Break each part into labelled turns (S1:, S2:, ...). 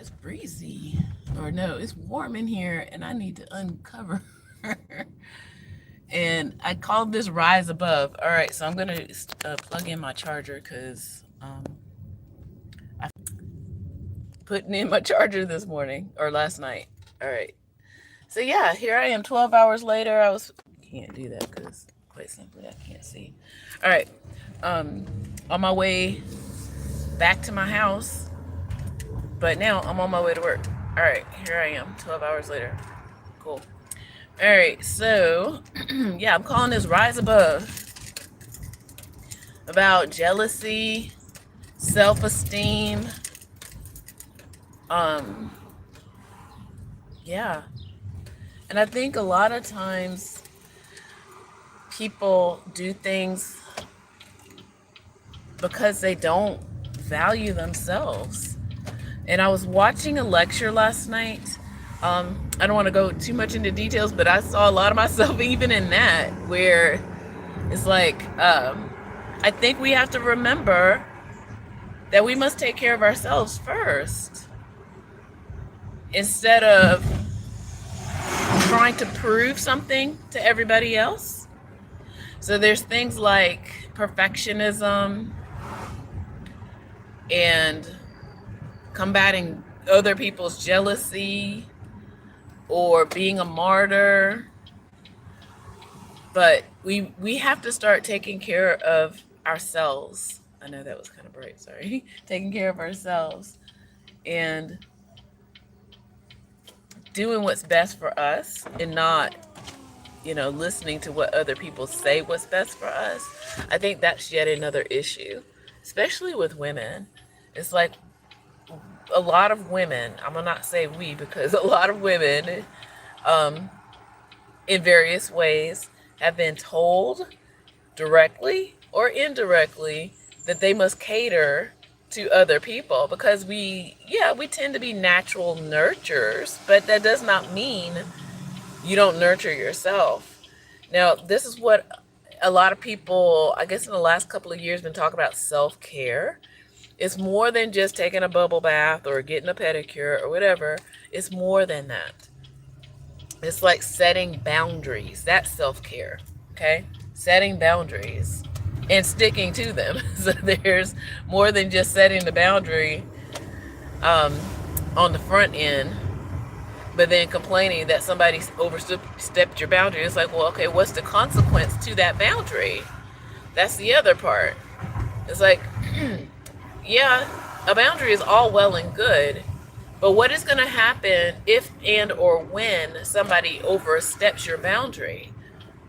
S1: It's breezy. Or no, it's warm in here and I need to uncover. And I called this Rise Above. All right, so I'm going to plug in my charger because I putting in my charger this morning or last night. All right. So yeah, here I am 12 hours later. Can't do that because quite simply I can't see. All right. On my way back to my house, but now I'm on my way to work. All right, here I am 12 hours later. Cool. All right, so yeah, I'm calling this Rise Above, about jealousy, self-esteem. Yeah. And I think a lot of times people do things because they don't value themselves. And I was watching a lecture last night. I don't want to go too much into details, but I saw a lot of myself even in that, where it's like, I think we have to remember that we must take care of ourselves first instead of trying to prove something to everybody else. So there's things like perfectionism and combating other people's jealousy or being a martyr. But we have to start taking care of ourselves. I know that was kind of bright, sorry. Taking care of ourselves and doing what's best for us and not, listening to what other people say what's best for us. I think that's yet another issue, especially with women. It's like a lot of women, I'm gonna not say we, because a lot of women, in various ways, have been told directly or indirectly that they must cater to other people because we tend to be natural nurturers, but that does not mean you don't nurture yourself. Now, this is what a lot of people, I guess in the last couple of years, been talking about self-care. It's more than just taking a bubble bath or getting a pedicure or whatever. It's more than that. It's like setting boundaries. That's self-care, okay? Setting boundaries and sticking to them. So there's more than just setting the boundary on the front end, but then complaining that somebody overstepped your boundary. It's like, well, okay, what's the consequence to that boundary? That's the other part. It's like, yeah, a boundary is all well and good, but what is going to happen if and or when somebody oversteps your boundary?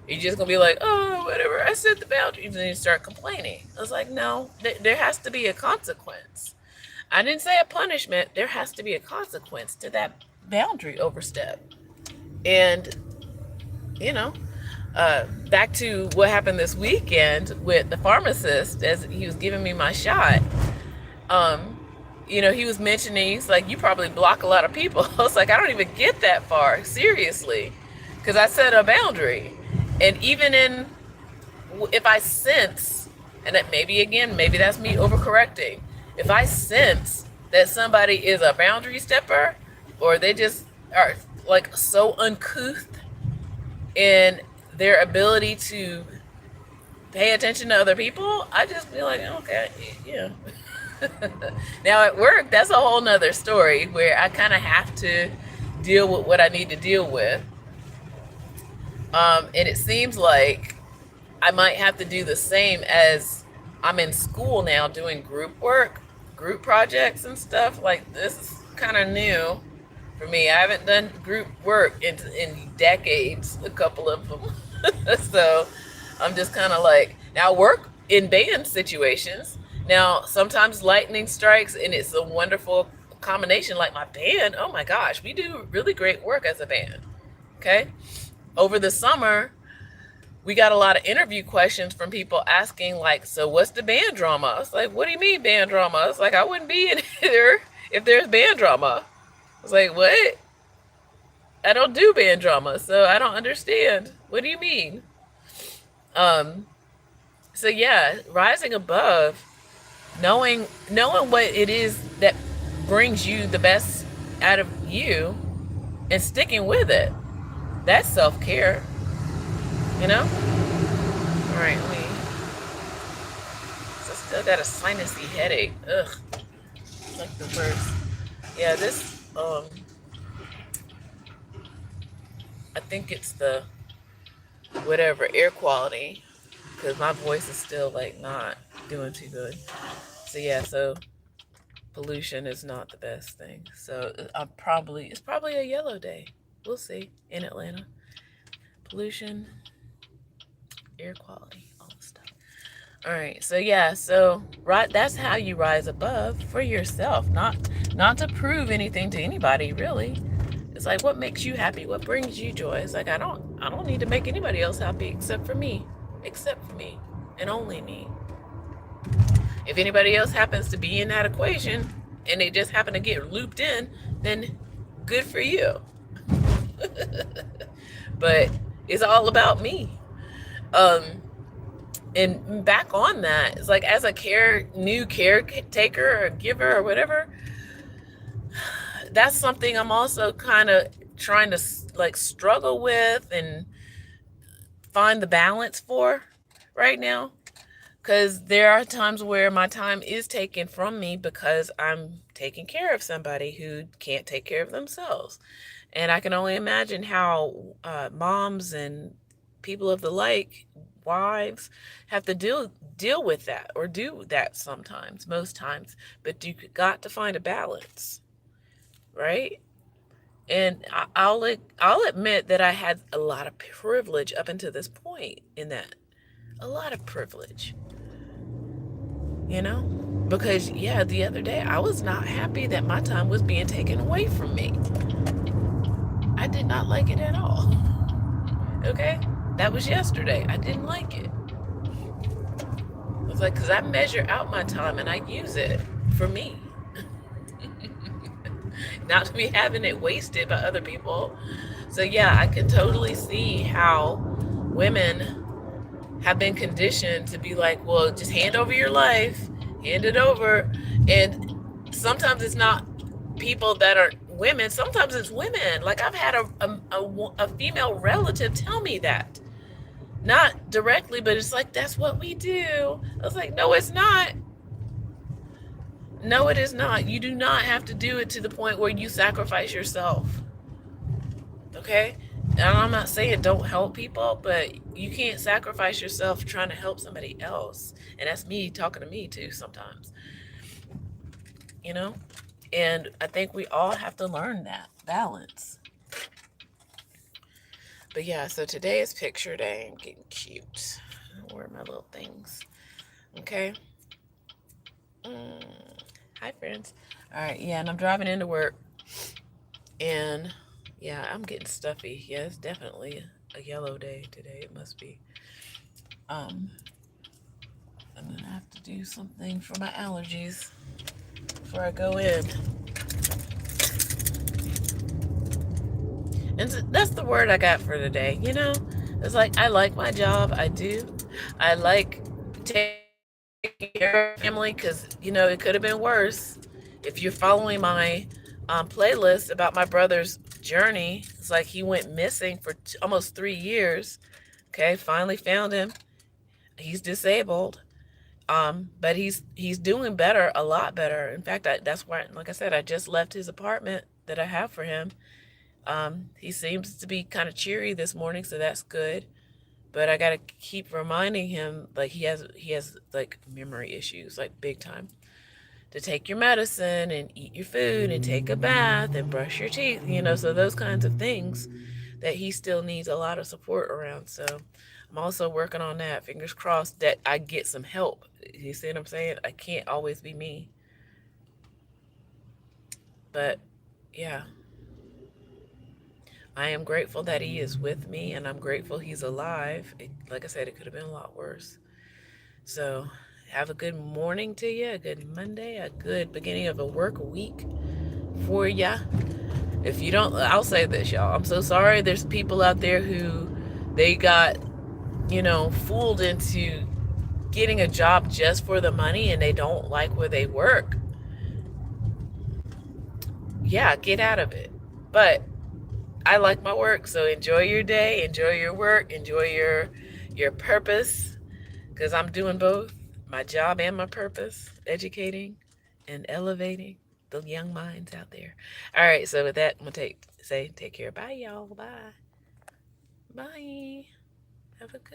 S1: You're just going to be like, oh, whatever, I set the boundary, and then you start complaining. I was like, no, there has to be a consequence. I didn't say a punishment. There has to be a consequence to that boundary overstep. And, back to what happened this weekend with the pharmacist as he was giving me my shot. He was mentioning, he's like, you probably block a lot of people. I was like, I don't even get that far, seriously, because I set a boundary. And even if I sense, and that maybe that's me overcorrecting, if I sense that somebody is a boundary stepper or they just are like so uncouth in their ability to pay attention to other people, I just be like, okay, yeah. Now at work, that's a whole nother story where I kind of have to deal with what I need to deal with. And it seems like I might have to do the same as I'm in school now doing group work, group projects and stuff. Like, this is kind of new for me. I haven't done group work in decades, a couple of them. So I'm just kind of like, now I work in band situations. Now, sometimes lightning strikes and it's a wonderful combination. Like my band, oh my gosh, we do really great work as a band. Okay. Over the summer, we got a lot of interview questions from people asking, like, so what's the band drama? I was like, what do you mean band drama? I was like, I wouldn't be in here if there's band drama. I was like, what? I don't do band drama, so I don't understand. What do you mean? So yeah, rising above, knowing what it is that brings you the best out of you and sticking with it. That's self-care, you know? All right, so still got a sinusy headache. Ugh, it's like the worst. Yeah, this, I think it's the whatever air quality, because my voice is still like not doing too good. So yeah, so pollution is not the best thing. So it's probably a yellow day. We'll see in Atlanta. Pollution, air quality, all this stuff. All right, so yeah, so right, that's how you rise above for yourself, not to prove anything to anybody, really. It's like, what makes you happy? What brings you joy? It's like, I don't need to make anybody else happy except for me, and only me. If anybody else happens to be in that equation and they just happen to get looped in, then good for you. But it's all about me. And back on that, it's like, as a new caretaker or giver or whatever, that's something I'm also kind of trying to like struggle with and find the balance for right now. Because there are times where my time is taken from me because I'm taking care of somebody who can't take care of themselves. And I can only imagine how moms and people of the like, wives, have to deal with that, or do that sometimes, most times. But you got to find a balance, right? And I'll admit that I had a lot of privilege up until this point in that. A lot of privilege. You know? Because, yeah, the other day I was not happy that my time was being taken away from me. I did not like it at all. Okay? That was yesterday. I didn't like it. I was like, because I measure out my time and I use it for me. Not to be having it wasted by other people. So, yeah, I can totally see how women have been conditioned to be like, well, just hand over your life, hand it over. And sometimes it's not people that are women, sometimes it's women. Like, I've had a female relative tell me that. Not directly, but it's like, that's what we do. I was like, no, it's not. No, it is not. You do not have to do it to the point where you sacrifice yourself. Okay? And I'm not saying don't help people, but you can't sacrifice yourself trying to help somebody else. And that's me talking to me too sometimes. You know? And I think we all have to learn that balance. But yeah, so today is picture day. I'm getting cute. Where are my little things? Okay. Hi, friends. All right, yeah, and I'm driving into work. And yeah, I'm getting stuffy. Yeah, it's definitely a yellow day today. It must be. I'm gonna have to do something for my allergies before I go in. And so that's the word I got for today. You know, it's like, I like my job. I do. I like taking care of family, because, you know, it could have been worse. If you're following my playlist about my brother's journey, it's like he went missing for almost 3 years. Okay, finally found him. He's disabled, but he's doing better, a lot better. In fact, that's why, like I said, I just left his apartment that I have for him. He seems to be kind of cheery this morning, so that's good. But I gotta keep reminding him, like, he has like memory issues, like big time. To take your medicine and eat your food and take a bath and brush your teeth, you know, so those kinds of things that he still needs a lot of support around. So I'm also working on that. Fingers crossed that I get some help. You see what I'm saying? I can't always be me. But yeah, I am grateful that he is with me, and I'm grateful he's alive. Like I said, it could have been a lot worse. So have a good morning to you, a good Monday, a good beginning of a work week for ya. If you don't, I'll say this, y'all. I'm so sorry. There's people out there who they got, you know, fooled into getting a job just for the money, and they don't like where they work. yeah, get out of it. But I like my work, so enjoy your day, enjoy your work, enjoy your purpose, because I'm doing both, my job and my purpose, educating and elevating the young minds out there. All right, so with that, I'm gonna take care. Bye, y'all. Bye. Bye. Have a good